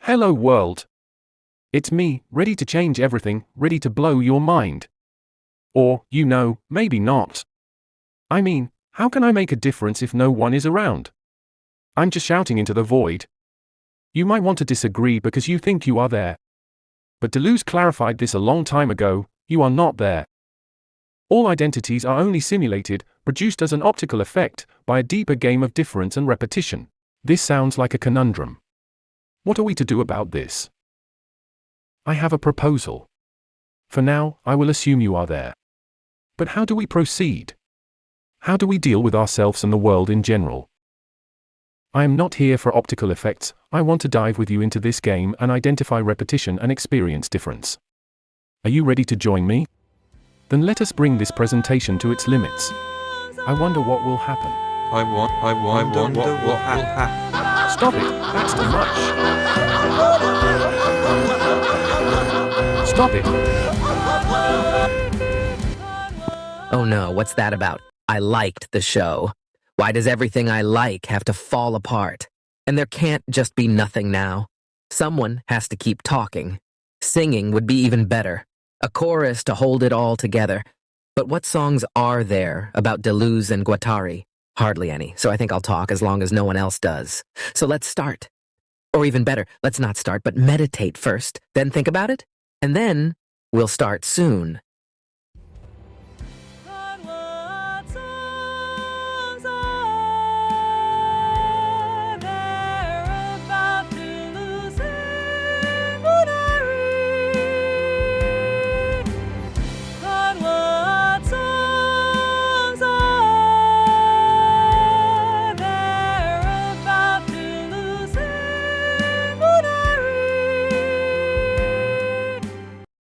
Hello world. It's me, ready to change everything, ready to blow your mind. Or, maybe not. I mean, how can I make a difference if no one is around? I'm just shouting into the void. You might want to disagree because you think you are there. But Deleuze clarified this a long time ago: you are not there. All identities are only simulated, produced as an optical effect, by a deeper game of difference and repetition. This sounds like a conundrum. What are we to do about this? I have a proposal. For now, I will assume you are there. But how do we proceed? How do we deal with ourselves and the world in general? I am not here for optical effects. I want to dive with you into this game and identify repetition and experience difference. Are you ready to join me? Then let us bring this presentation to its limits. I wonder what will happen. I wonder what will happen. Stop it, that's too much. Stop it. Oh no, what's that about? I liked the show. Why does everything I like have to fall apart? And there can't just be nothing now. Someone has to keep talking. Singing would be even better. A chorus to hold it all together. But what songs are there about Deleuze and Guattari? Hardly any, so I think I'll talk as long as no one else does. So let's start. Or even better, let's not start, but meditate first, then think about it, and then we'll start soon.